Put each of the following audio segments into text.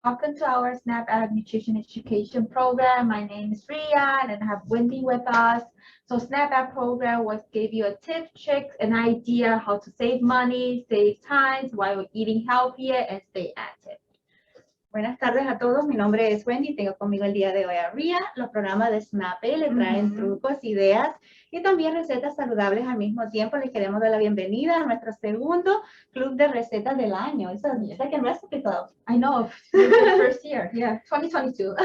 Welcome to our SNAP Arab Nutrition Education Program. My name is Ria and I have Wendy with us. So SNAP Arab program was give you a tip, tricks, an idea how to save money, save time while eating healthier and stay active. Buenas tardes a todos, mi nombre es Wendy, tengo conmigo el día de hoy a Ria. Los programas de SNAP le traen trucos, ideas y también recetas saludables al mismo tiempo. Les queremos dar la bienvenida a nuestro segundo club de recetas del año. It's a second recipe club. I know, the first year, yeah, 2022.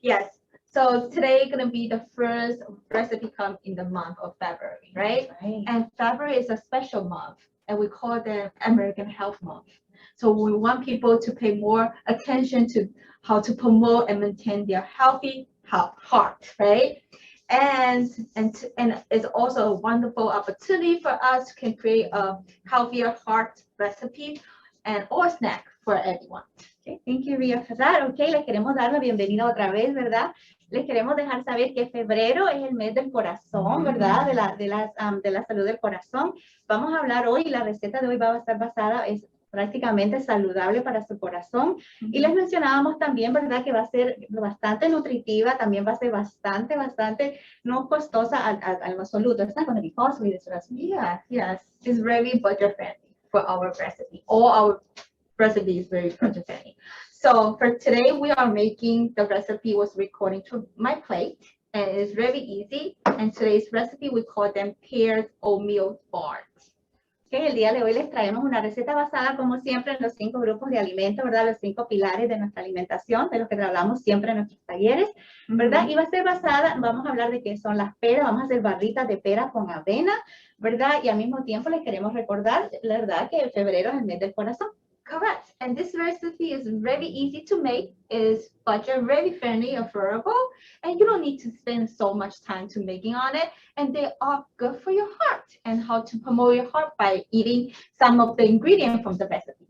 Yes, so today gonna be the first recipe come in the month of February, right? And February is a special month and we call them American Health Month. So we want people to pay more attention to how to promote and maintain their healthy heart, right? And it's also a wonderful opportunity for us to can create a healthier heart recipe and or snack for everyone. Okay, thank you, Ria, for that. Okay, les queremos dar la bienvenida otra vez, ¿verdad? Les queremos dejar saber que febrero es el mes del corazón, ¿verdad? De la salud del corazón. Vamos a hablar hoy, la receta de hoy va a estar basada, es prácticamente saludable para su corazón. Y les mencionábamos también, ¿verdad? Que va a ser bastante nutritiva, también va a ser bastante no costosa al absoluto. It's not going to be costly, this recipe. Yeah, yes, it's very budget friendly for our recipe. All our recipe is very budget friendly. So for today, we are making the recipe was recording to my plate and it's very easy. And today's recipe, we call them Pear Oatmeal bars. Okay, el día de hoy les traemos una receta basada, como siempre, en los 5 grupos de alimentos, ¿verdad? Los 5 pilares de nuestra alimentación, de los que hablamos siempre en nuestros talleres, ¿verdad? Y va a ser basada, vamos a hablar de qué son las peras, vamos a hacer barritas de pera con avena, ¿verdad? Y al mismo tiempo les queremos recordar, la verdad, que febrero es el mes del corazón. Correct. And this recipe is very easy to make. It's budget very friendly, affordable, and you don't need to spend so much time to making on it. And they are good for your heart and how to promote your heart by eating some of the ingredients from the recipe.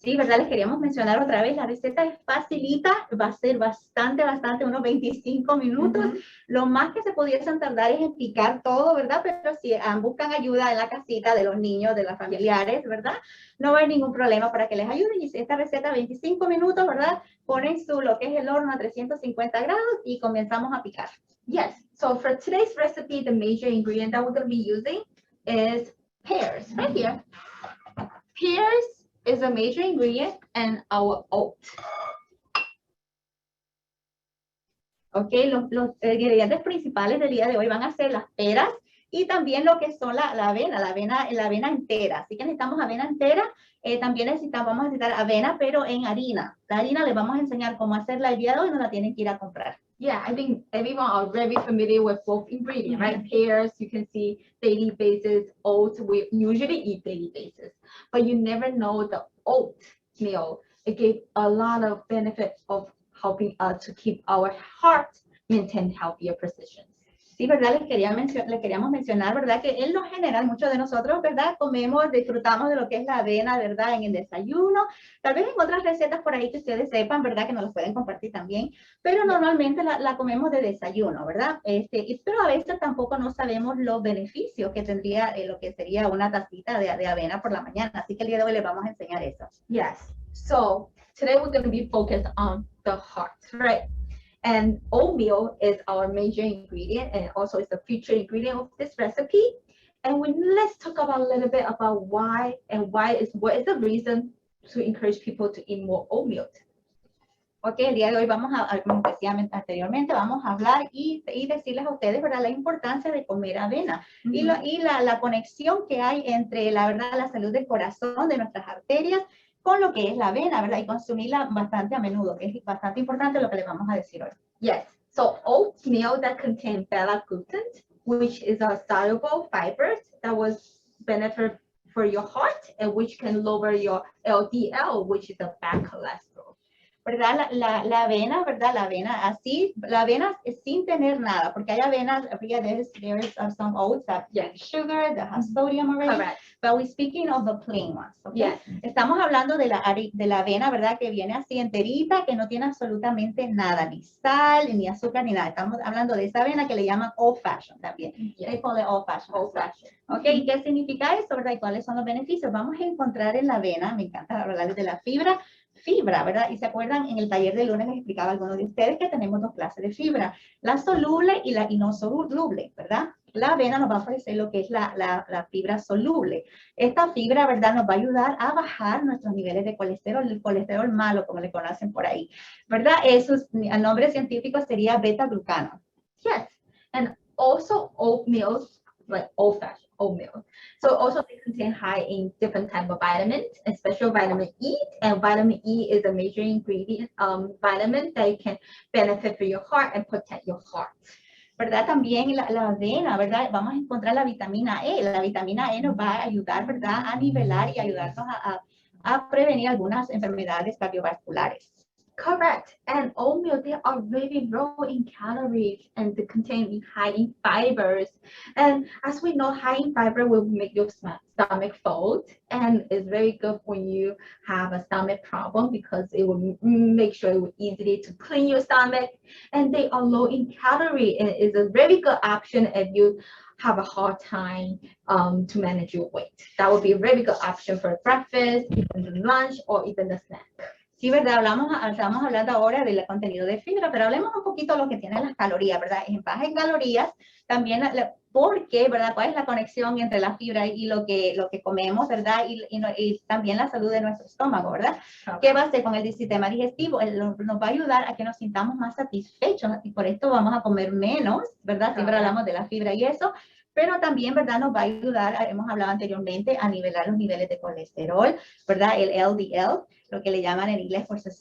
Sí, ¿verdad? Les queríamos mencionar otra vez, la receta es facilita, va a ser bastante, unos 25 minutos. Lo más que se pudiesen tardar es en picar todo, ¿verdad? Pero si buscan ayuda en la casita de los niños, de los familiares, ¿verdad? No va a haber ningún problema para que les ayuden. Y esta receta, 25 minutos, ¿verdad? Ponen lo que es el horno a 350 grados y comenzamos a picar. Yes, so for today's recipe, the major ingredient that we're going to be using is pears, right here. Pears is a major ingredient and our oat. Ok, los ingredientes principales del día de hoy van a ser las peras y también lo que son la avena entera. Así que necesitamos avena entera. También vamos a necesitar avena, pero en harina. La harina les vamos a enseñar cómo hacerla el día de hoy, no la tienen que ir a comprar. Yeah, I think everyone are very familiar with both ingredients, right? Pears, you can see daily basis. Oats, we usually eat daily basis. But you never know the oatmeal. It gives a lot of benefit of helping us to keep our heart maintain healthier positions. Sí, ¿verdad? Les queríamos mencionar, ¿verdad? Que en lo general, muchos de nosotros, ¿verdad? Disfrutamos de lo que es la avena, ¿verdad? En el desayuno. Tal vez en otras recetas por ahí que ustedes sepan, ¿verdad? Que nos las pueden compartir también. Pero normalmente la comemos de desayuno, ¿verdad? Pero a veces tampoco no sabemos los beneficios que tendría lo que sería una tacita de avena por la mañana. Así que el día de hoy les vamos a enseñar eso. Yes. So today we're going to be focused on the heart, right? And oatmeal is our major ingredient and also is the featured ingredient of this recipe. And let's talk about a little bit about what is the reason to encourage people to eat more oatmeal. Ok, el día de hoy como decía anteriormente, vamos a hablar y decirles a ustedes, ¿verdad? La importancia de comer avena y la conexión que hay entre, la verdad, la salud del corazón, de nuestras arterias, con lo que es la avena, ¿verdad? Y consumirla bastante a menudo, que es bastante importante lo que les vamos a decir hoy. Yes, so oatmeal that contains beta-glucan, which is a soluble fibers that was benefit for your heart and which can lower your LDL, which is a bad cholesterol. ¿Verdad? La avena, ¿verdad? La avena sin tener nada, porque hay avenas, there's some oats that have sugar, that have sodium already. Correct. But we're speaking of the plain ones, okay? Yes. Estamos hablando de la avena, ¿verdad? Que viene así enterita, que no tiene absolutamente nada, ni sal, ni azúcar, ni nada. Estamos hablando de esa avena que le llaman old fashioned también. Yes. They call it old fashioned. Old fashioned. Okay, ¿y qué significa eso, verdad? ¿Y cuáles son los beneficios? Vamos a encontrar en la avena, me encanta hablar de la fibra fibra, ¿verdad? Y se acuerdan, en el taller de lunes les explicaba a algunos de ustedes que tenemos dos clases de fibra, la soluble y la no soluble, ¿verdad? La avena nos va a ofrecer lo que es la fibra soluble. Esta fibra, ¿verdad? Nos va a ayudar a bajar nuestros niveles de colesterol, el colesterol malo, como le conocen por ahí, ¿verdad? Eso, el nombre científico sería beta-glucano. Yes, and also oatmeal, like old-fashioned oatmeal. So also they contain high in different type of vitamins, especially vitamin E. And vitamin E is a major ingredient, vitamin that can benefit for your heart and protect your heart. ¿Verdad? También la avena, ¿verdad? Vamos a encontrar la vitamina E. La vitamina E nos va a ayudar, ¿verdad? A nivelar y ayudarnos a prevenir algunas enfermedades cardiovasculares. Correct. And oatmeal, they are very low in calories and they contain high in fibers. And as we know, high in fiber will make your stomach full. And it's very good when you have a stomach problem because it will make sure it will easily to clean your stomach. And they are low in calorie and is a very good option if you have a hard time to manage your weight. That would be a very good option for breakfast, even the lunch, or even the snack. Sí, ¿verdad? Estamos hablando ahora del contenido de fibra, pero hablemos un poquito de lo que tienen las calorías, ¿verdad? Es baja en calorías, también porque, ¿verdad? ¿Cuál es la conexión entre la fibra y lo que comemos, ¿verdad? Y también la salud de nuestro estómago, ¿verdad? Okay. ¿Qué va a hacer con el sistema digestivo? Nos va a ayudar a que nos sintamos más satisfechos y por esto vamos a comer menos, ¿verdad? Siempre hablamos de la fibra y eso. Pero también, ¿verdad? Nos va a ayudar, hemos hablado anteriormente, a nivelar los niveles de colesterol, ¿verdad? El LDL, lo que le llaman en inglés por sus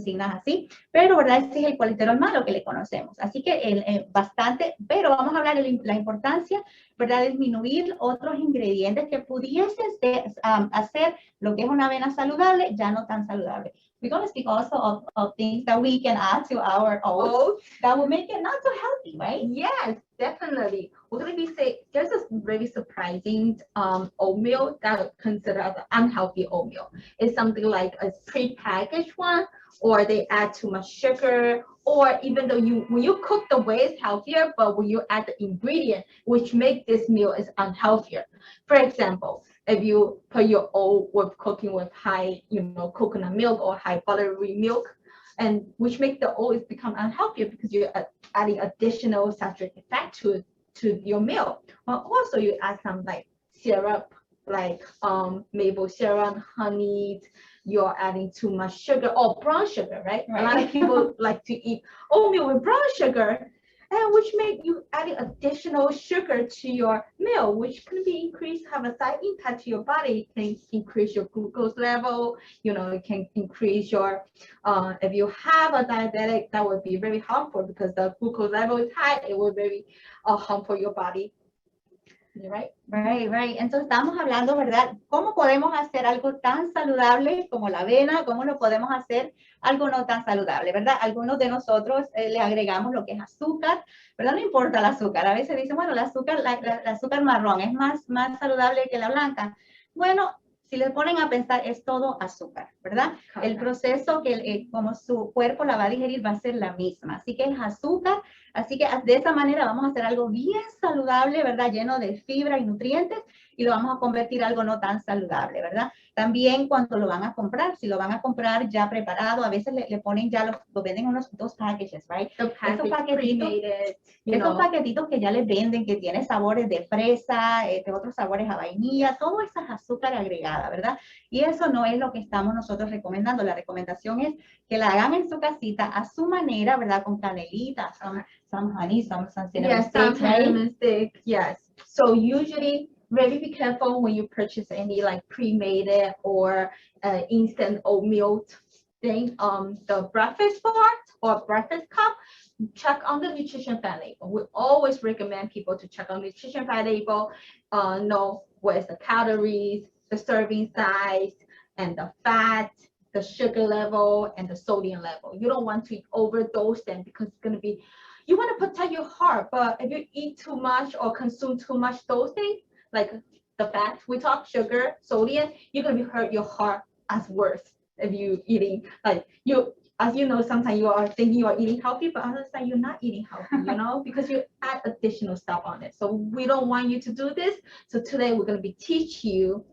signos así. Pero, ¿verdad? Ese es el colesterol malo que le conocemos. Así que bastante, pero vamos a hablar de la importancia, ¿verdad? De disminuir otros ingredientes que pudiesen hacer lo que es una avena saludable, ya no tan saludable. We're going to speak also of things that we can add to our oats that will make it not so healthy, right? Yes, definitely. We're going to be saying there's a very surprising oatmeal that is considered as an unhealthy oatmeal. It's something like a pre-packaged one, or they add too much sugar, or even though when you cook the way it's healthier, but when you add the ingredient, which make this meal is unhealthier. For example, if you put your oat with cooking with high, coconut milk or high buttery milk, and which make the oat become unhealthier because you're adding additional saturated fat to your meal. But also you add some like syrup, like maple syrup, honey. You're adding too much sugar or brown sugar, right? A lot of people like to eat oatmeal with brown sugar, and which make you adding additional sugar to your meal, which can be have a side impact to your body. It can increase your glucose level. It can increase your, if you have a diabetic, that would be very harmful because the glucose level is high. It will very harmful your body. Right. Entonces estamos hablando, ¿verdad? ¿Cómo podemos hacer algo tan saludable como la avena? ¿Cómo lo podemos hacer algo no tan saludable, verdad? Algunos de nosotros le agregamos lo que es azúcar, ¿verdad? No importa el azúcar. A veces dicen, bueno, el azúcar marrón es más saludable que la blanca. Bueno, si le ponen a pensar, es todo azúcar, ¿verdad? Okay. El proceso que como su cuerpo la va a digerir va a ser la misma. Así que es azúcar. Así que de esa manera vamos a hacer algo bien saludable, ¿verdad? Lleno de fibra y nutrientes y lo vamos a convertir en algo no tan saludable, ¿verdad? También cuando lo van a comprar, si lo van a comprar ya preparado, a veces le ponen ya, lo venden unos 2 packages, right? Esos paquetitos que ya les venden, que tiene sabores de fresa, otros sabores a vainilla, todo eso es azúcar agregada, ¿verdad? Y eso no es lo que estamos nosotros recomendando. La recomendación es que la hagan en su casita a su manera, ¿verdad? Con canelita, some honey, some cinnamon sticks, cinnamon stick, yes. So usually, really be careful when you purchase any like pre-made or instant oatmeal thing. The breakfast part or breakfast cup, check on the nutrition fact label. We always recommend people to check on the nutrition fact label, know what is the calories, the serving size, and the fat, the sugar level, and the sodium level. You don't want to overdose them because it's going to be, you want to protect your heart, but if you eat too much or consume too much those things, like the fat, we talk sugar, sodium, you're going to be hurt your heart as worse if you eating, like as you know, sometimes you are thinking you are eating healthy, but other side you're not eating healthy, because you add additional stuff on it. So we don't want you to do this. So today we're going to be teach you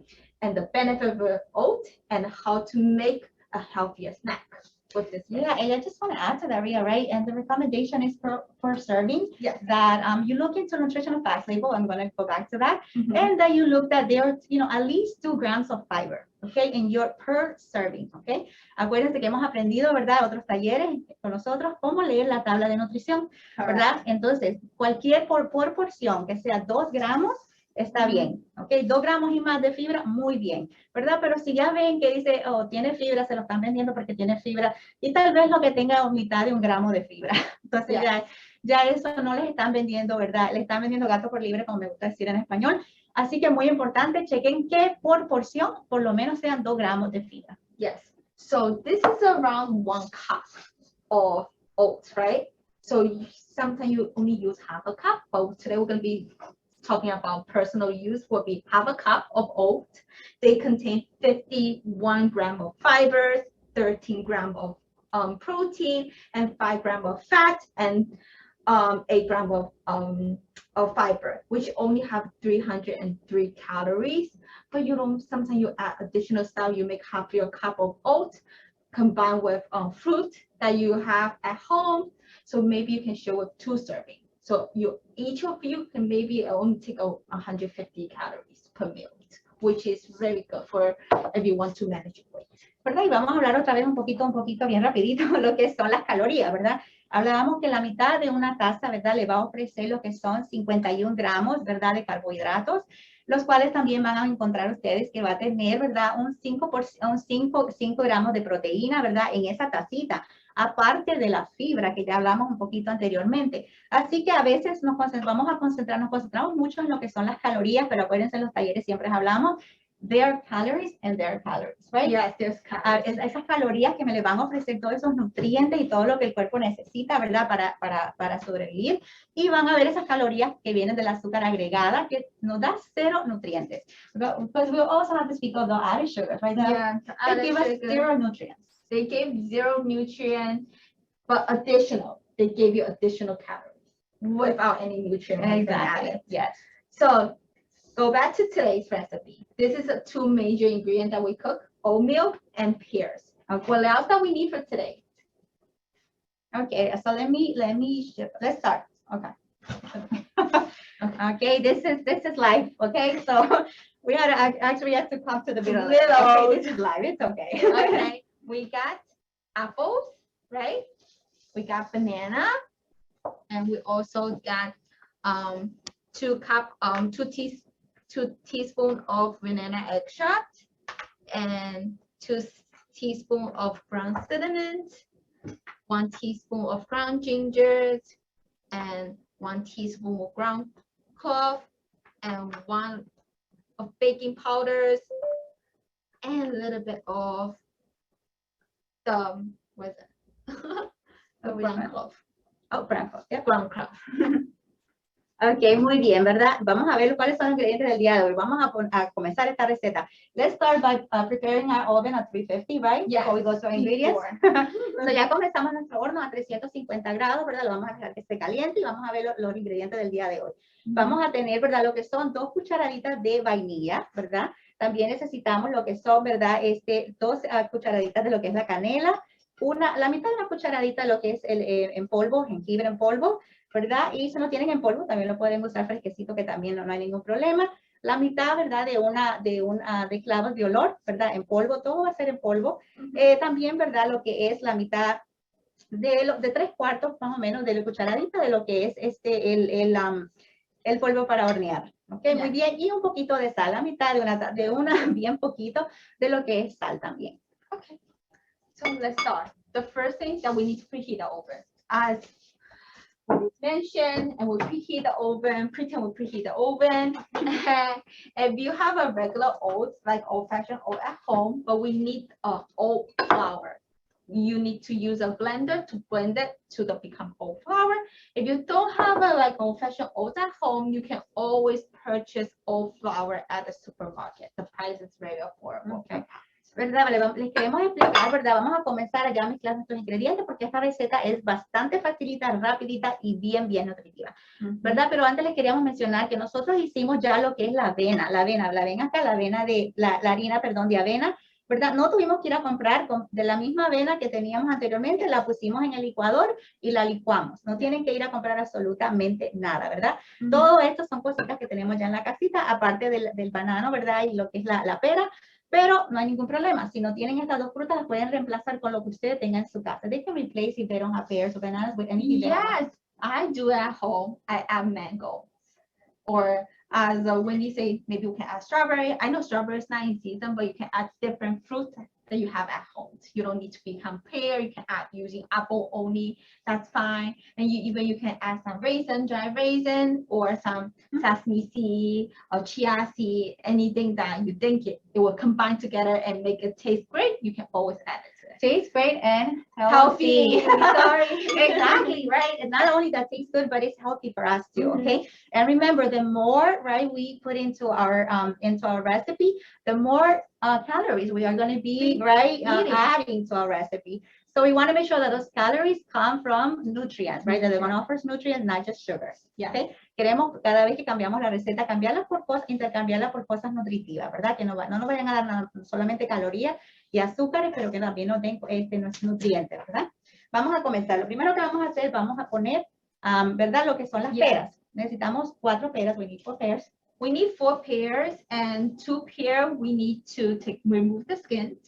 and the benefit of oat and how to make a healthier snack with this. Yeah, and I just want to add to that, Ria, right? And the recommendation is per serving, Yes. that you look into nutritional facts label. I'm going to go back to that. Mhm. And that you look that there are, at least 2 grams of fiber, okay, in your per serving, okay. Acuérdense que hemos aprendido, ¿verdad? Otros talleres con nosotros, cómo leer la tabla de nutrición, ¿verdad? Entonces, cualquier por porción que sea 2 gramos, está bien, ¿ok? 2 gramos y más de fibra, muy bien, ¿verdad? Pero si ya ven que dice, oh, tiene fibra, se lo están vendiendo porque tiene fibra, y tal vez lo que tenga mitad de 1 gramo de fibra. Entonces ya eso no les están vendiendo, ¿verdad? Le están vendiendo gato por libre, como me gusta decir en español. Así que muy importante, chequen que por porción, por lo menos sean 2 gramos de fibra. Yes. So this is around 1 cup of oats, right? So sometimes you only use half a cup, but today we're going to be talking about personal use. Will be half a cup of oats. They contain 51 grams of fibers, 13 grams of protein, and 5 grams of fat, and 8 grams of fiber, which only have 303 calories. But sometimes you add additional stuff. You make half your cup of oats combined with fruit that you have at home. So maybe you can share with 2 servings. So each of you can maybe only take 150 calories per meal, which is very good for if you want to manage your weight. ¿Verdad? Y vamos a hablar otra vez un poquito, bien rapidito, lo que son las calorías, ¿verdad? Hablábamos que la mitad de una taza, ¿verdad? Le va a ofrecer lo que son 51 gramos, ¿verdad? De carbohidratos, los cuales también van a encontrar ustedes que va a tener, ¿verdad? Un 5 gramos de proteína, ¿verdad? En esa tacita, aparte de la fibra que ya hablamos un poquito anteriormente. Así que a veces nos concentramos mucho en lo que son las calorías, pero acuérdense, en los talleres siempre hablamos, their calories and their calories, right? Yes, there's calories. Esas calorías que me le van a ofrecer todos esos nutrientes y todo lo que el cuerpo necesita, ¿verdad? Para sobrevivir. Y van a ver esas calorías que vienen del azúcar agregada, que nos da 0 nutrientes. Because we also have to speak of the added sugars, right? Yeah, They give us 0 nutrients. They gave 0 nutrients, but they gave you additional calories without any nutrients. Exactly, yes. So go back to today's recipe. This is the 2 major ingredients that we cook, oatmeal and pears. Okay. What else that we need for today? Okay, so let's start. Okay. Okay, this is live. Okay, so we had to come to the middle. Okay, this is live. It's okay. Okay, we got apples, right? We got banana, and we also got 2 teaspoons of banana extract, and 2 teaspoons of ground cinnamon, 1 teaspoon of ground ginger, and 1 teaspoon of ground clove, and 1 of baking powders, and a little bit of the ground clove. Oh, ground clove. Yeah. Ground clove. Ok, muy bien, ¿verdad? Vamos a ver cuáles son los ingredientes del día de hoy. Vamos a comenzar esta receta. Let's start by preparing our oven at 350, right? Yes. Before we go to our ingredients. So ya comenzamos nuestro horno a 350 grados, ¿verdad? Lo vamos a dejar que esté caliente y vamos a ver los ingredientes del día de hoy. Vamos a tener, ¿verdad? Lo que son 2 cucharaditas de vainilla, ¿verdad? También necesitamos lo que son, ¿verdad? 2 cucharaditas de lo que es la canela, la mitad de una cucharadita de lo que es el en polvo, jengibre en polvo, ¿verdad? Y si no tienen en polvo, también lo pueden usar fresquecito, que también no hay ningún problema. La mitad, ¿verdad? De clavos de olor, ¿verdad? En polvo, todo va a ser en polvo. También, ¿verdad? Lo que es la mitad de 3/4 más o menos de la cucharadita de lo que es el polvo para hornear. ¿Ok? Yeah. Muy bien. Y un poquito de sal, la mitad de una bien poquito de lo que es sal también. Okay, so let's start. The first thing that we need to preheat the oven. As we mentioned, and we preheat the oven, pretend we preheat the oven. If you have a regular oats, like old-fashioned oat at home, but we need oat flour. You need to use a blender to blend it to become oat flour. If you don't have a old-fashioned oats at home, you can always purchase oat flour at the supermarket. The price is very affordable. Okay. ¿Verdad? Les queremos explicar, ¿verdad? Vamos a comenzar ya a mezclar nuestros ingredientes porque esta receta es bastante facilita, rapidita y bien nutritiva, ¿verdad? Pero antes les queríamos mencionar que nosotros hicimos ya lo que es la avena acá, la harina, perdón, de avena, ¿verdad? No tuvimos que ir a comprar de la misma avena que teníamos anteriormente, la pusimos en el licuador y la licuamos. No tienen que ir a comprar absolutamente nada, ¿verdad? Todo esto son cositas que tenemos ya en la casita, aparte del banano, ¿verdad? Y lo que es la pera, pero no hay ningún problema. Si no tienen estas dos frutas, las pueden reemplazar con lo que ustedes tengan en su casa. They can replace if they don't have pears or bananas with anything. Yes, I do at home. I add mango. Or as when you say maybe you can add strawberry. I know strawberry is not in season, but you can add different fruits that you have at home. You don't need to become pear. You can add using apple only. That's fine. And you can add some raisin, dry raisin, or some sesame seed or chia seed. Anything that you think it will combine together and make it taste great. You can always add it to it. Tastes great and healthy. Sorry. Exactly, right? And not only that tastes good, but it's healthy for us too, okay? And remember, the more, right, we put into our recipe, the more calories we are going to be, right, adding to our recipe. So we want to make sure that those calories come from nutrients, right? That they're going to offer nutrients, not just sugar. Yeah. Okay? Queremos, cada vez que cambiamos la receta, cambiarla por cosas, intercambiarla por cosas nutritivas, ¿verdad? Que no nos vayan a dar nada, solamente calorías y azúcares, pero que también nos den nutrientes, ¿verdad? Vamos a comenzar. Lo primero que vamos a hacer, vamos a poner, ¿verdad? Lo que son las peras. Necesitamos 4 peras. We need 4 pears. We need 4 pears, and 2 pear we need to remove the skin.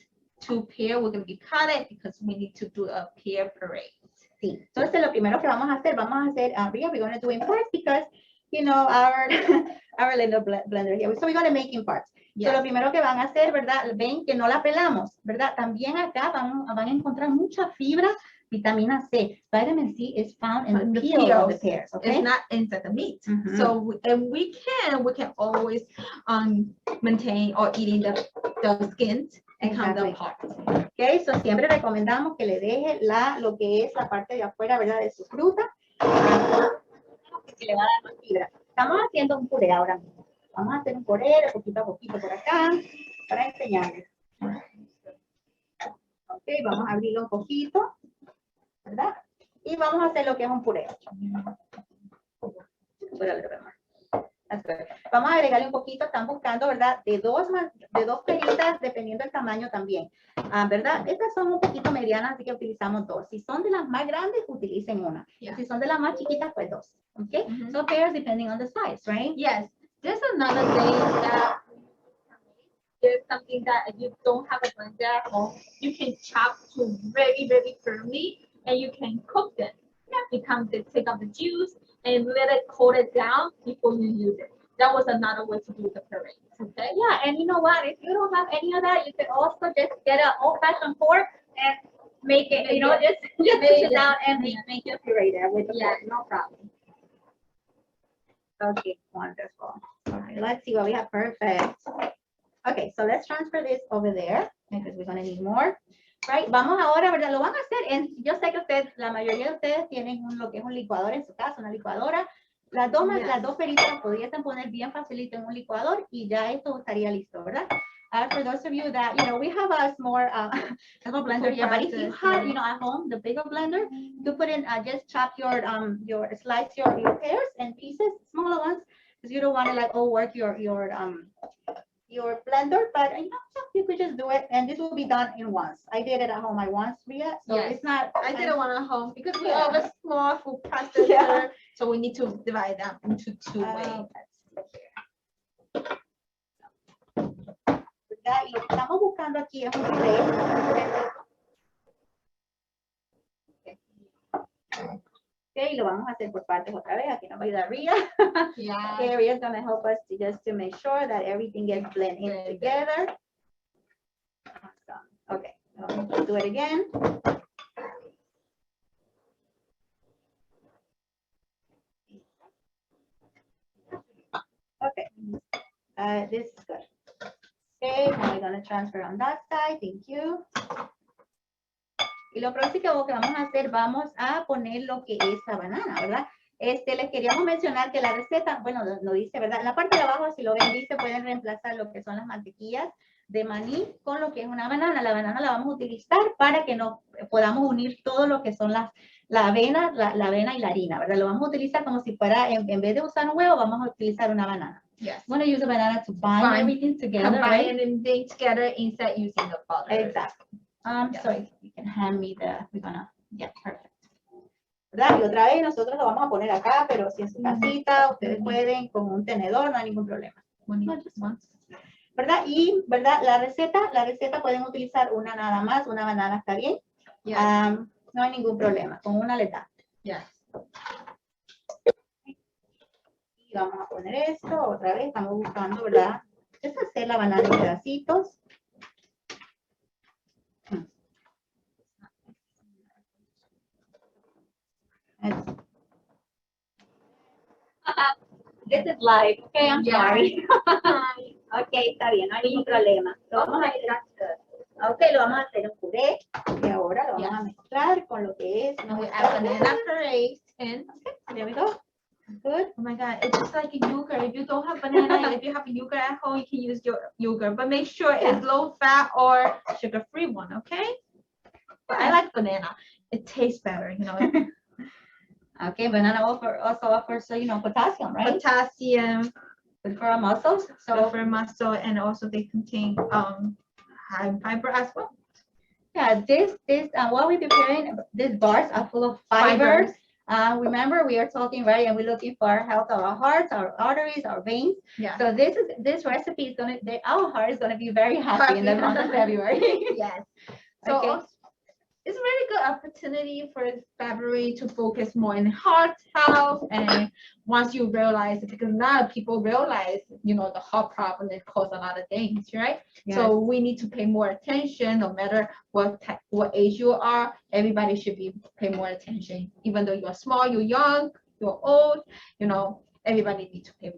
2 pear we're going to be cut it because we need to do a pear puree. Sí. Entonces lo primero que vamos a hacer, we're going to do in parts because, you know, our little blender here. So we're going to make in parts. Yes. So lo primero que van a hacer, ¿verdad? Ven que no la pelamos, ¿verdad? También acá van a encontrar mucha fibra, vitamina C. Vitamin C is found in the peel of the pears, okay? It's not inside the meat. So we can always maintain or eating the skins and come the parts. Okay, so siempre recomendamos que le deje lo que es la parte de afuera, ¿verdad? De su fruta, que le va a dar más fibra. Estamos haciendo un puré ahora mismo. Vamos a hacer un puré de poquito a poquito por acá para enseñarles. Ok, vamos a abrirlo un poquito, ¿verdad? Y vamos a hacer lo que es un puré. Vamos a agregarle un poquito, están buscando, ¿verdad? De dos peritas, dependiendo del tamaño también, ¿verdad? Estas son un poquito medianas, así que utilizamos 2. Si son de las más grandes, utilicen una. Si son de las más chiquitas, pues 2. Okay? So pears depending on the size, right? Yes. There's another thing that there's something that if you don't have a blender at home, you can chop to very, very firmly, and you can cook them. Take out the juice and let it cool it down before you use it. That was another way to do the puree. Okay. Yeah, and you know what? If you don't have any of that, you can also just get an old-fashioned fork and make it. You know, just push it down and make your puree there with the fork. No problem. Okay, wonderful. All right, let's see what we have. Perfect. Okay, so let's transfer this over there because we're going to need more. Right, vamos ahora, ¿verdad? Lo van a hacer yo sé que ustedes, la mayoría de ustedes tienen lo que es un licuador en su casa, una licuadora. Las dos peritas las podrían poner bien facilito en un licuador y ya esto estaría listo, ¿verdad? For those of you that, you know, we have a small blender here, but if you have, you know, at home, the bigger blender, you put in, just chop slice your pears and pieces, smaller ones, because you don't want to like overwork your blender, but you know, you could just do it, and this will be done in once. I did it at home. I once, Ria, so it's not. I didn't want at home because we have a small food processor, so we need to divide that into 2 ways. Y lo que estamos buscando aquí es un puré. Okay, lo vamos a hacer por partes otra vez. Aquí nos va a ayudar Ria. Okay, Ria's going to help us to make sure that everything gets blended in together. Awesome. Okay, let's do it again. Okay, this is good. Okay, now we're going to transfer on that side. Thank you. Y lo próximo que vamos a hacer, vamos a poner lo que es la banana, ¿verdad? Les queríamos mencionar que la receta, bueno, lo dice, ¿verdad? En la parte de abajo, si lo ven, dice, pueden reemplazar lo que son las mantequillas de maní con lo que es una banana. La banana la vamos a utilizar para que podamos unir todo lo que son las la avena y la harina, ¿verdad? Lo vamos a utilizar como si fuera, en vez de usar un huevo, vamos a utilizar una banana. Yes. I'm going to use a banana to bind everything together, Combine right? everything together instead using the butter. Exactly. Yeah. So you can hand me yeah, perfect. ¿Verdad? Y otra vez nosotros lo vamos a poner acá, pero si en su casita ustedes pueden con un tenedor, no hay ningún problema. ¿Verdad? Y, ¿verdad? La receta pueden utilizar una nada más, una banana está bien. Yes. No hay ningún problema, con una le da. Yes. Y vamos a poner esto, otra vez, estamos buscando, ¿verdad? Deshacer la banana en pedacitos. This is live, okay, I'm sorry. Okay, está bien, no hay ningún problema. Lo vamos a hacer un puré y ahora lo vamos a mezclar con lo que es. Now we add banana puree in. Okay, there we go. Good. Oh my God, it's just like a yogurt. If you don't have banana, if you have a yogurt at home, you can use your yogurt, but make sure it's low fat or sugar-free one, okay? But I like banana. It tastes better, you know. Okay, banana also offers, you know, potassium, right? Potassium, Good for our muscles. so for muscle, and also they contain high fiber as well. Yeah, what we're preparing, these bars are full of fibers. Remember, we are talking, right, and we're looking for our health of our hearts, our arteries, our veins. Yeah. So this recipe is our heart is gonna be very happy in the month of February. Yes. So Okay. also, it's a really good opportunity for February to focus more on heart health. And once you realize it, because a lot of people realize, you know, the heart problem it causes a lot of things, right? Yes. So we need to pay more attention, no matter what age you are. Everybody should be pay more attention, even though you're small, you're young, you're old. You know, everybody needs to pay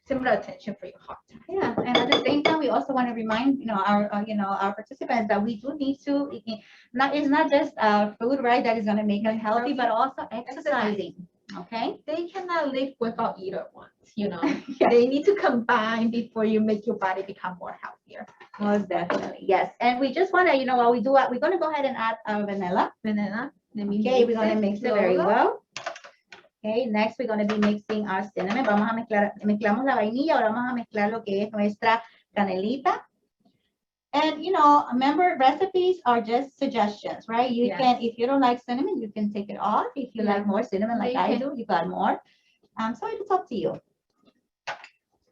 similar attention for your heart. Yeah, and at the same time, we also want to remind our participants that we do need to. It's not just food, right, that is going to make us healthy, but also exercising. Okay. They cannot live without either one. You know, Yes. They need to combine before you make your body become more healthier. Most definitely, yes. And we just want to, while we do it, we're going to go ahead and add our vanilla. Banana. Okay, we're going to mix it very well. Okay, next we're going to be mixing our cinnamon. Mezclamos la vainilla, ahora vamos a mezclar lo que es nuestra canelita. And, remember, recipes are just suggestions, right? You can, if you don't like cinnamon, you can take it off. If you like more cinnamon like I do, you got more. So it's up to you.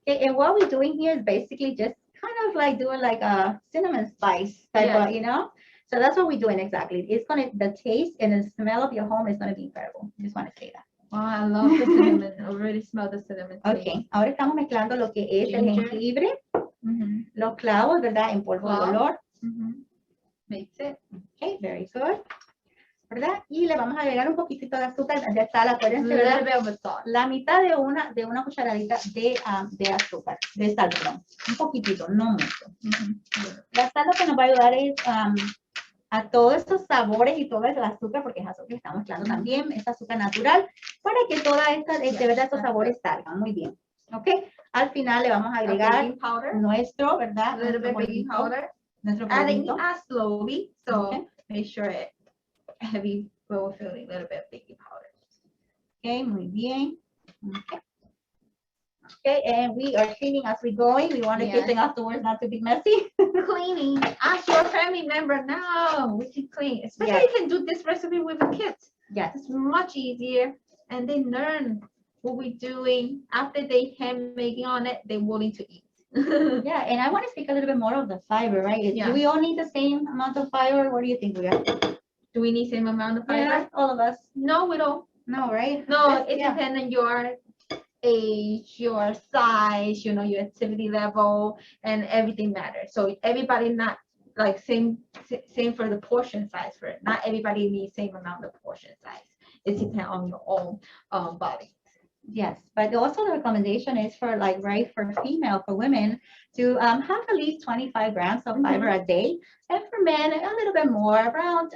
Okay, and what we're doing here is basically just kind of like doing like a cinnamon spice type of, So that's what we're doing exactly. The taste and the smell of your home is going to be incredible. I just want to say that. Wow, I love the cinnamon. I already smell the cinnamon. Okay, ahora estamos mezclando lo que es el jengibre, los clavos, ¿verdad? En polvo de olor. Mix it. Okay, very good. ¿Verdad? Y le vamos a agregar un poquitito de azúcar de sal, acuérdense, ¿verdad? La mitad de una cucharadita de azúcar, de sal, perdón. Un poquitito, no mucho. La sal lo que nos va a ayudar es a todos estos sabores y todo el azúcar, porque es azúcar que estamos mezclando también, es azúcar natural, para que toda esta, de verdad, estos sabores salgan. Muy bien. ¿Ok? Al final le vamos a agregar nuestro, ¿verdad? A little bit baking powder. Adding it slowly, so make sure it heavy will fill a little bit of baking powder. Ok, muy bien. Okay, and we are cleaning as we going. We want to keep things afterwards not to be messy. Cleaning. Ask your family member now. We can clean. Especially you can do this recipe with the kids. Yes. It's much easier. And they learn what we're doing. After they hand making on it, they're willing to eat. Yeah, and I want to speak a little bit more of the fiber, right? Do we all need the same amount of fiber? What do you think, Leah? Do we need the same amount of fiber? Yeah, all of us. No, we don't. No, right? No, it depends on your age, your size, your activity level, and everything matters. So everybody not like same for the portion size for it. Not everybody needs same amount of portion size. It depends on your own body. Yes, but also the recommendation is for female, for women to have at least 25 grams of fiber a day, and for men a little bit more, around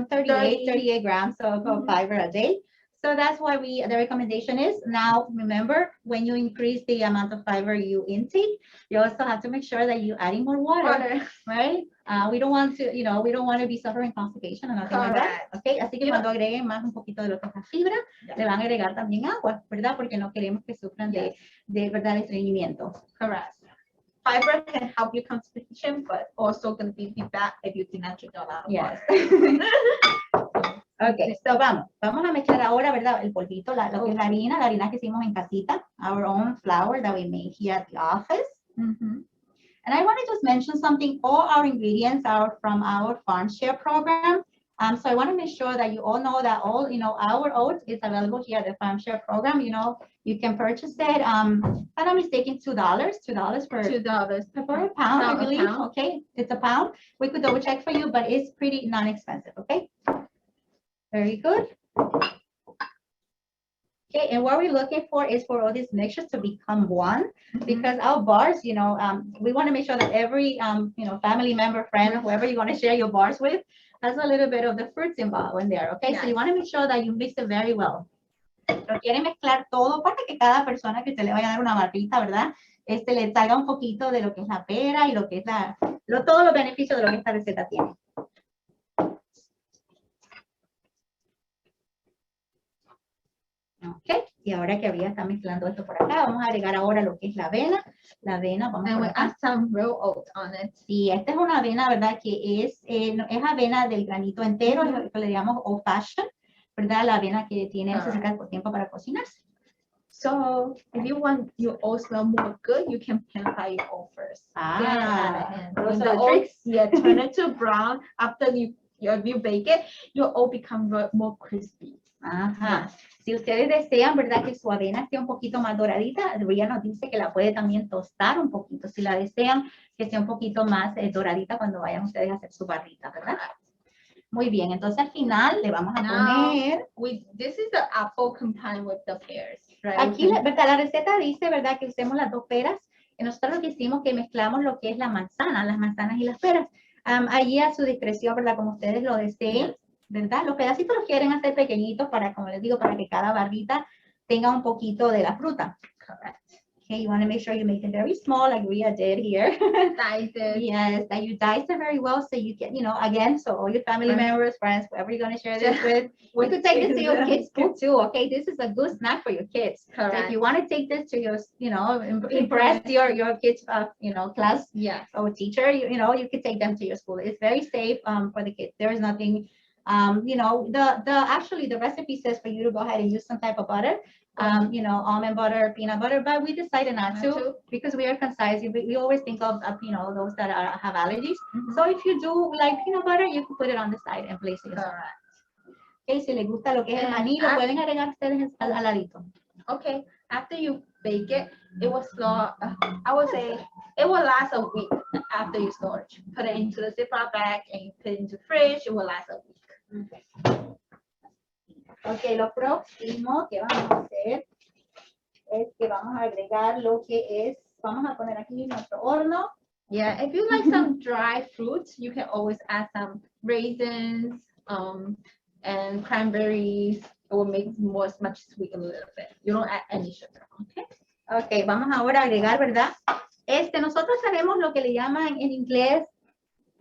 38 grams of fiber a day. So that's why the recommendation is now, remember, when you increase the amount of fiber you intake, you also have to make sure that you're adding more water, right? We don't want to, we don't want to be suffering constipation or nothing like that. Okay, así que cuando agreguen más un poquito de lo que es la fibra, le van a agregar también agua, ¿verdad? Porque no queremos que sufran de verdad, estreñimiento. Correct. Fiber can help you constipation, but also going to be bad if you do not drink a lot of water. Okay, so vamos a mezclar ahora, ¿verdad? El polvito, lo que es la harina que hicimos en casita, our own flour that we made here at the office. And I want to just mention something. All our ingredients are from our farm share program. So I want to make sure that you all know that our oats is available here at the farm share program. You can purchase it. If I'm not mistaken, $2 for a pound, I believe. Okay, it's a pound. We could double check for you, but it's pretty non-expensive. Okay. Very good. Okay, and what we're looking for is for all these mixtures to become one, because our bars, we want to make sure that every, family member, friend, whoever you want to share your bars with, has a little bit of the fruits involved in there. Okay, so you want to make sure that you mix it very well. Lo quiere mezclar todo para que cada persona que usted le vaya a dar una barrita, ¿verdad? Le salga un poquito de lo que es la pera y lo que es todos los beneficios de lo que esta receta tiene. Ok, y ahora que había está mezclando esto por acá, vamos a agregar ahora lo que es la avena. La avena, vamos a add some real oats on it. Sí, esta es una avena, ¿verdad? Que es avena del granito entero, es lo que le llamamos old fashion, ¿verdad? La avena que necesita tiempo para cocinarse. So if you want your oats smell more good, you can pan fry your oat first. When the oats turn it to brown, after you bake it, your oat become more crispy. Ajá. Si ustedes desean, ¿verdad? Que su avena esté un poquito más doradita, Ria nos dice que la puede también tostar un poquito. Si la desean que sea un poquito más doradita cuando vayan ustedes a hacer su barrita, ¿verdad? Muy bien, entonces al final le vamos a poner... This is the apple combined with the pears, right? Aquí, ¿verdad? La receta dice, ¿verdad? Que usemos las 2 peras. Nosotros lo que hicimos que mezclamos lo que es las manzanas y las peras. Allí a su discreción, ¿verdad? Como ustedes lo deseen. ¿Verdad? Los pedacitos los quieren hacer pequeñitos para, como les digo, para que cada barrita tenga un poquito de la fruta. Correct. Okay, you want to make sure you make it very small, like Ria did here. Dice it. Yes, that you dice it very well, so you can, again, so all your family members, friends, whoever you're going to share this with, you could take this to your kids' school too. Okay, this is a good snack for your kids. Correct. So if you want to take this to your, impress your kids, class, or teacher, you could take them to your school. It's very safe for the kids. There is nothing. Actually the recipe says for you to go ahead and use some type of butter, almond butter, peanut butter, but we decided not to because we are concise. We always think of those that have allergies. So if you do like peanut butter, you can put it on the side and place it. Correct. Okay, si les gusta lo que es el maní, lo pueden agregar ustedes al ladito. Okay, after you bake it, it will store, I would say, it will last a week after you storage. Put it into the Ziploc bag and you put it into the fridge, it will last a week. Ok, lo próximo que vamos a hacer es que vamos a agregar lo que es, vamos a poner aquí nuestro horno. Yeah, if you like some dry fruits, you can always add some raisins and cranberries. It will make it much sweet a little bit. You don't add any sugar, okay? Ok, vamos ahora a agregar, ¿verdad? Nosotros haremos lo que le llaman en inglés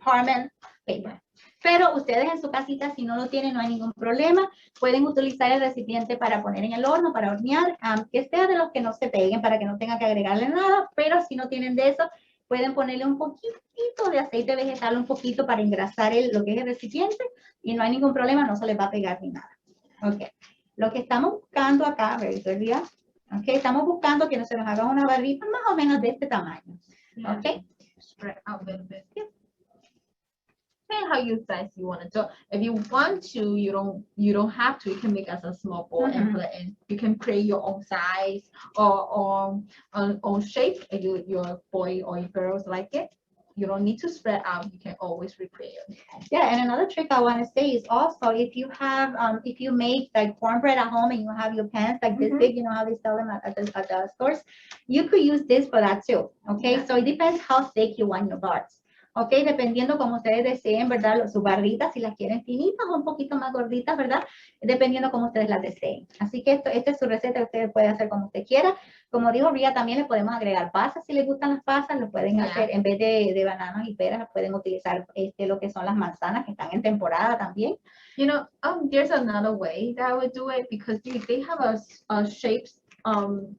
parchment paper. Pero ustedes en su casita, si no lo tienen, no hay ningún problema. Pueden utilizar el recipiente para poner en el horno, para hornear, que sea de los que no se peguen, para que no tengan que agregarle nada. Pero si no tienen de eso, pueden ponerle un poquitito de aceite vegetal, un poquito para engrasar lo que es el recipiente. Y no hay ningún problema, no se les va a pegar ni nada. Ok. Lo que estamos buscando acá, ¿verdad? Ok, estamos buscando que se nos haga una barrita más o menos de este tamaño. Ok. Spread out a little bit. How you size you want to do. If you want to, you don't have to. You can make as a small bowl and put it in. You can create your own size or own shape. If your boy or your girls like it, you don't need to spread out. You can always recreate it. Yeah, and another trick I want to say is also if you have if you make like cornbread at home and you have your pans like this big, how they sell them at the stores, you could use this for that too. Okay, so it depends how thick you want your bars. Ok, dependiendo como ustedes deseen, ¿verdad? Sus barritas, si las quieren finitas o un poquito más gorditas, ¿verdad? Dependiendo como ustedes las deseen. Así que esta es su receta que ustedes pueden hacer como usted quiera. Como dijo Ria, también le podemos agregar pasas. Si les gustan las pasas, lo pueden hacer en vez de bananas y peras, pueden utilizar lo que son las manzanas que están en temporada también. You know, there's another way that I would do it because they have a shape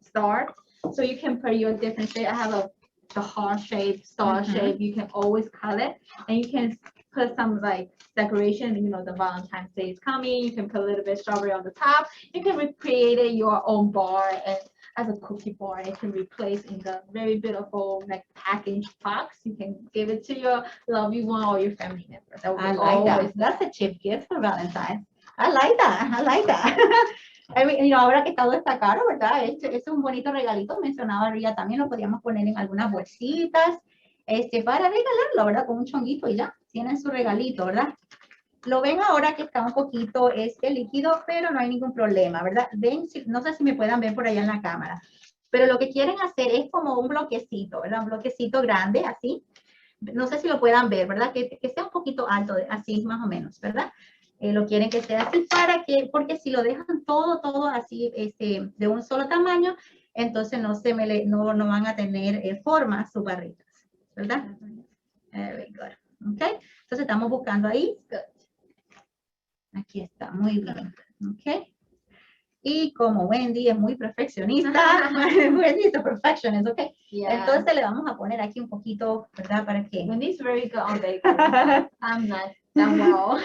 star, so you can put your different shape. I have the heart shape, star shape. You can always cut it, and you can put some like decoration. You know, the Valentine's Day is coming. You can put a little bit of strawberry on the top. You can recreate your own bar and as a cookie bar. It can replace in the very beautiful like packaged box. You can give it to your loved one or your family member. I like that. That's a cheap gift for Valentine's. I like that. I like that. Ahora que todo está caro, ¿verdad? Es un bonito regalito. Mencionaba Ria también, lo podíamos poner en algunas bolsitas para regalarlo, ¿verdad? Con un chonguito y ya. Tienen su regalito, ¿verdad? Lo ven ahora que está un poquito líquido, pero no hay ningún problema, ¿verdad? Ven, no sé si me puedan ver por allá en la cámara, pero lo que quieren hacer es como un bloquecito, ¿verdad? Un bloquecito grande, así. No sé si lo puedan ver, ¿verdad? Que sea un poquito alto, así más o menos, ¿verdad? Lo quieren que sea así porque si lo dejan todo así, de un solo tamaño, entonces no van a tener forma sus barritas, ¿verdad? Very good. Ok, entonces estamos buscando ahí. Aquí está, muy bien. Ok. Y como Wendy es muy perfeccionista, Wendy es a perfectionist, ok. Yeah. Entonces le vamos a poner aquí un poquito, ¿verdad? Para que. Wendy's very good on baking. I'm not that well.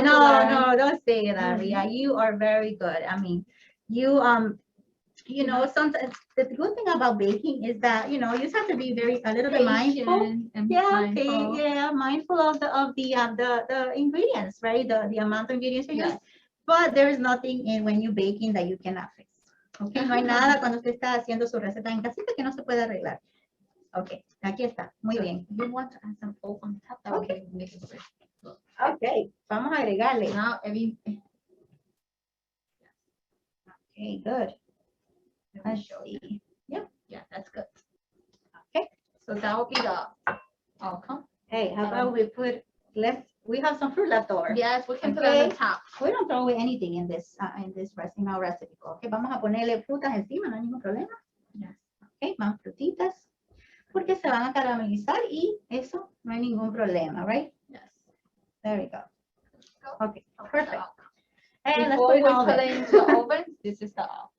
No, don't say that, Ria. You are very good. I mean, you know, sometimes the good thing about baking is that, you know, you just have to be a little bit mindful. Mindful of the ingredients, right? The amount of ingredients you use. But there is nothing when you're baking that you cannot fix. Okay, no hay nada cuando usted está haciendo su receta en casita que no se pueda arreglar. Okay, aquí está, muy bien. You want to add some oat on top? Okay. Okay, vamos a agregarle. Now, okay, good. Let's see. Yeah, that's good. Okay, so that will be the outcome. Hey, how about we have some fruit left over. Yes, we can put it on the top. We don't throw away anything in our recipe. Okay, vamos a ponerle frutas encima, no hay ningún problema. Yes. Okay, más frutitas, porque se van a caramelizar y eso no hay ningún problema, right? Yes. There we go. Okay, perfect. And before we put it into the oven, this is the oven.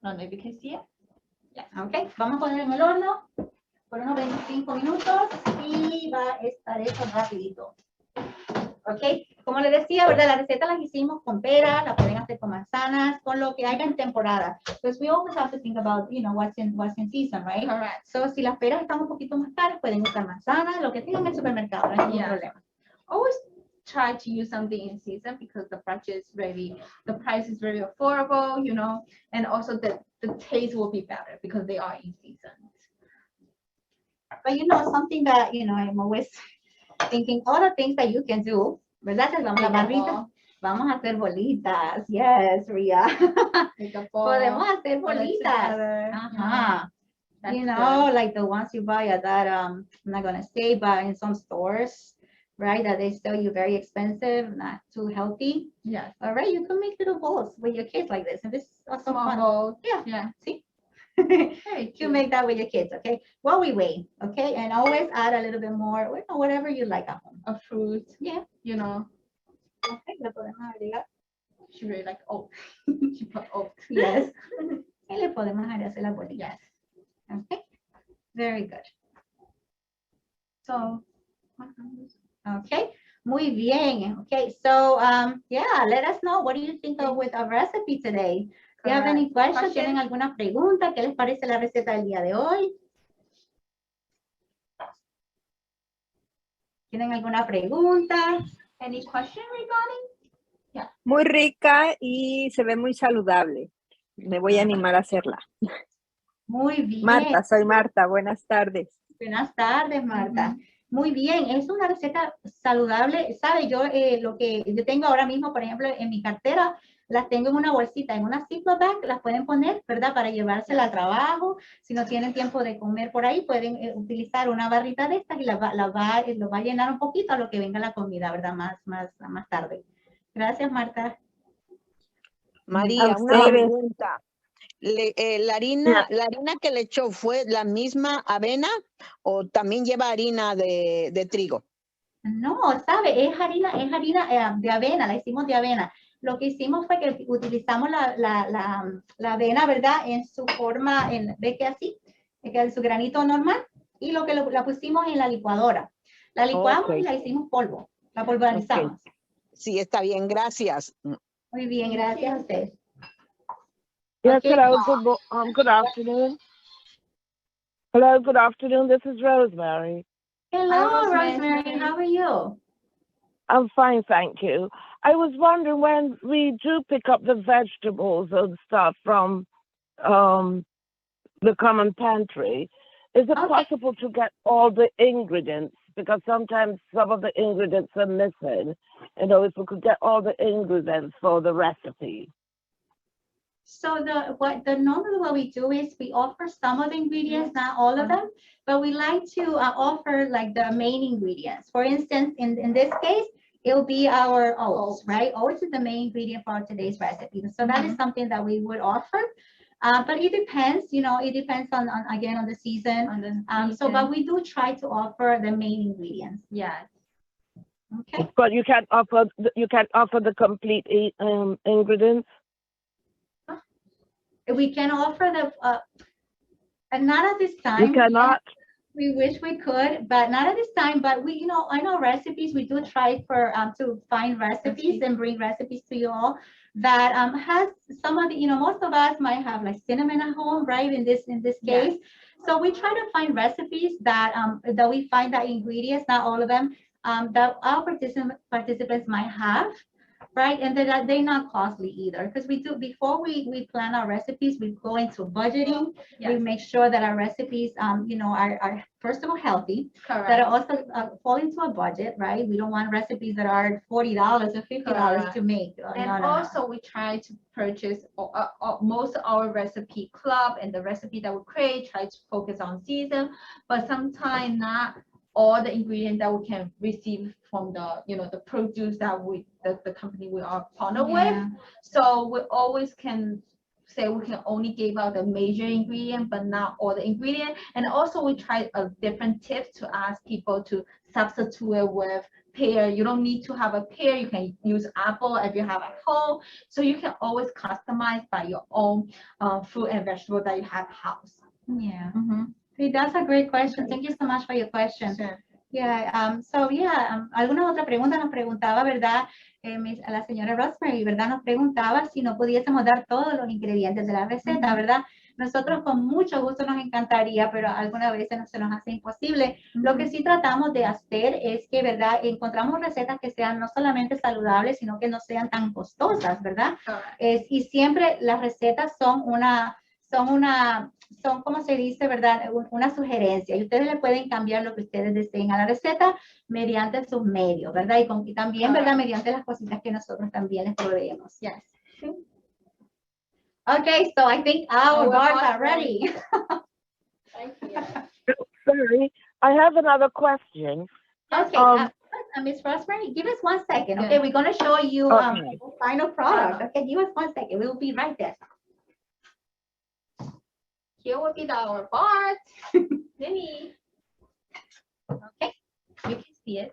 I don't know if you can see it. Yes. Okay, vamos a poner en el horno por unos 25 minutos y va a estar eso rapidito. Ok, como les decía, ¿verdad? La receta las hicimos con pera, la pueden hacer con manzanas, con lo que haya en temporada. Because we always have to think about, you know, what's in season, right? Correct. So, si las peras están un poquito más caras, pueden usar manzanas, lo que tengan en el supermercado, no hay ningún problema. Always try to use something in season because the price is very affordable, you know, and also the taste will be better because they are in season. But you know, something that, you know, I'm always thinking all the things that you can do, ¿verdad? La barrita. Vamos a hacer bolitas. Yes, Ria. Podemos hacer bolitas. Ajá. You know, good. Like the ones you buy at that, I'm not going to say, but in some stores, right, that they sell you very expensive, not too healthy. Yes. All right, you can make little bowls with your kids like this. And this is also fun. Bowl. Yeah. See? You make that with your kids, okay? While we wait, okay? And always add a little bit more, whatever you like at home. A fruit. Yeah. You know. Okay, le podemos agregar. She really like oat. She put oat. Yes. Y le podemos hacer las bolitas. Yes. Okay. Very good. So, okay. Muy bien. Okay. So, yeah, let us know. What do you think of with our recipe today? Do you have any questions? ¿Tienen alguna pregunta? ¿Qué les parece la receta del día de hoy? ¿Tienen alguna pregunta? Any question regarding? Yeah. Muy rica y se ve muy saludable. Me voy a animar a hacerla. Muy bien. Marta, soy Marta. Buenas tardes. Buenas tardes, Marta. Muy bien, es una receta saludable. ¿Sabe? Yo lo que yo tengo ahora mismo, por ejemplo, en mi cartera, las tengo en una bolsita, en una Ziploc bag, las pueden poner, ¿verdad? Para llevársela al trabajo. Si no tienen tiempo de comer por ahí, pueden utilizar una barrita de estas y lo va a llenar un poquito a lo que venga la comida, ¿verdad? Más tarde. Gracias, Marta. María, A una ustedes. pregunta. La harina que le echó fue la misma avena o también lleva harina de trigo? No, sabe, es harina de avena, la hicimos de avena. Lo que hicimos fue que utilizamos la avena, ¿verdad? En su forma, ve que así, que en su granito normal, y la pusimos en la licuadora. La licuamos y la hicimos polvo, la polvorizamos. Okay. Sí, está bien, gracias. Muy bien, gracias a usted. Yes, Okay. hello, good afternoon. Hello, good afternoon. This is Rosemary. Hello, Hi, Rosemary. How are you? I'm fine, thank you. I was wondering, when we do pick up the vegetables and stuff from the common pantry, is it possible to get all the ingredients? Because sometimes some of the ingredients are missing. You know, if we could get all the ingredients for the recipe. So normally what we do is we offer some of the ingredients, not all of them, but we like to offer like the main ingredients. For instance, in this case, it'll be our oats, right? Oats is the main ingredient for today's recipe. So that is something that we would offer. But it depends, you know, it depends on again, on the season. But we do try to offer the main ingredients. Yeah. Okay. But you can't offer the complete ingredients. We can offer and not at this time. You cannot. We wish we could, but not at this time. But we, you know, I know recipes. We do try to find recipes and bring recipes to you all that has some of the, you know, most of us might have like cinnamon at home, right? In this case, so we try to find recipes that we find that ingredients, not all of them, that our participants might have. Right, and that they're not costly either, because we do, before we plan our recipes, we go into budgeting. We make sure that our recipes, you know, are first of all healthy, that are also fall into a budget, right? We don't want recipes that are $40 or $50 to make. And also we try to purchase most of our recipe club and the recipe that we create, try to focus on season, but sometimes not all the ingredients that we can receive from the, you know, the produce that the company we are partnered with. So we always can say we can only give out the major ingredient, but not all the ingredient. And also we try a different tips to ask people to substitute it with pear. You don't need to have a pear. You can use apple if you have at home. So you can always customize by your own fruit and vegetable that you have at house. Yeah. That's a great question. Thank you so much for your question. Sure. Yeah, alguna otra pregunta nos preguntaba, ¿verdad? La señora Rosemary, ¿verdad? Nos preguntaba si no pudiésemos dar todos los ingredientes de la receta, ¿verdad? Nosotros con mucho gusto nos encantaría, pero algunas veces se nos hace imposible. Lo que sí tratamos de hacer es que, ¿verdad? Encontramos recetas que sean no solamente saludables, sino que no sean tan costosas, ¿verdad? Y siempre las recetas son como se dice, ¿verdad? Una sugerencia, y ustedes le pueden cambiar lo que ustedes deseen a la receta mediante sus medios, ¿verdad? Y también, ¿verdad? Mediante las cositas que nosotros también les proveemos. Yes. Okay, so I think our bars are ready. Thank you. Sorry, I have another question. Okay, Miss Rosemary, give us 1 second. Okay, we're going to show you the final product. Okay, give us 1 second. We will be right there. Here will be our part. Mimi. Okay, you can see it.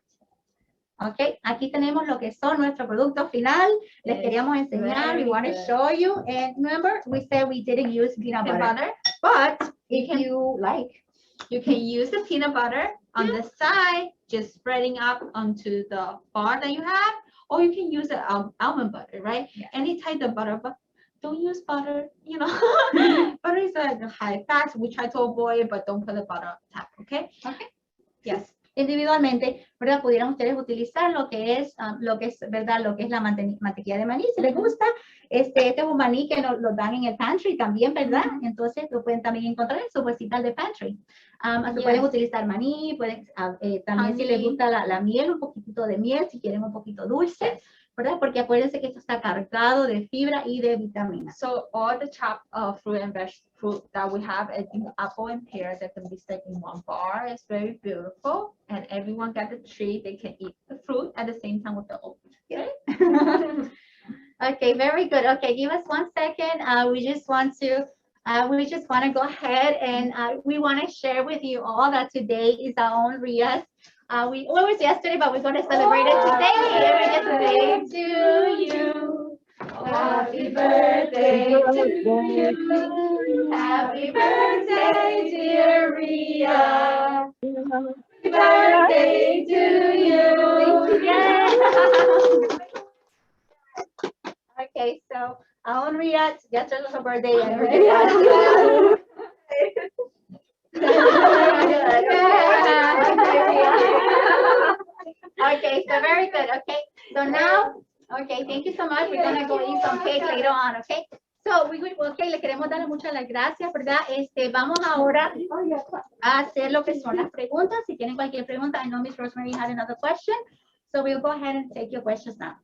Okay, aquí tenemos lo que son nuestro producto final. Les queríamos enseñar. We want to show you. And remember, we said we didn't use peanut butter. But if you like, you can use the peanut butter on the side, just spreading up onto the bar that you have, or you can use the almond butter, right? Any type of butter, but don't use butter, you know. Butter is a high fat. We try to avoid it, but don't put the butter on top, okay? Okay. Yes. Individualmente, ¿verdad? Pudieran ustedes utilizar lo que es, ¿verdad? Lo que es la mantequilla de maní, si les gusta. Este es un maní que nos lo dan en el pantry también, ¿verdad? Entonces lo pueden también encontrar en su bolsita de pantry. Pueden utilizar maní, pueden también si les gusta la miel, un poquitito de miel, si quieren un poquito dulce, ¿verdad? Porque acuérdense que esto está cargado de fibra y de vitaminas. So all the chopped fruit and fruit that we have, I think apple and pear that can be stuck in one bar is very beautiful. And everyone got the treat. They can eat the fruit at the same time with the oat. Yeah. Okay, very good. Okay, give us 1 second. We just want to go ahead and we want to share with you all that today is our own Ria's. It was yesterday, but we're going to celebrate it today. Happy birthday to you. Happy birthday to you. Happy birthday, dear Ria. Happy birthday to you. Yeah. Okay, so our own Ria, yesterday was her birthday. Okay, so very good. Okay, so now, okay, thank you so much. We're gonna go eat some cake later on. Okay, so okay, le queremos dar muchas las gracias, ¿verdad? Vamos ahora a hacer lo que son las preguntas. Si tienen cualquier pregunta, I know Miss Rosemary had another question, so we'll go ahead and take your questions now.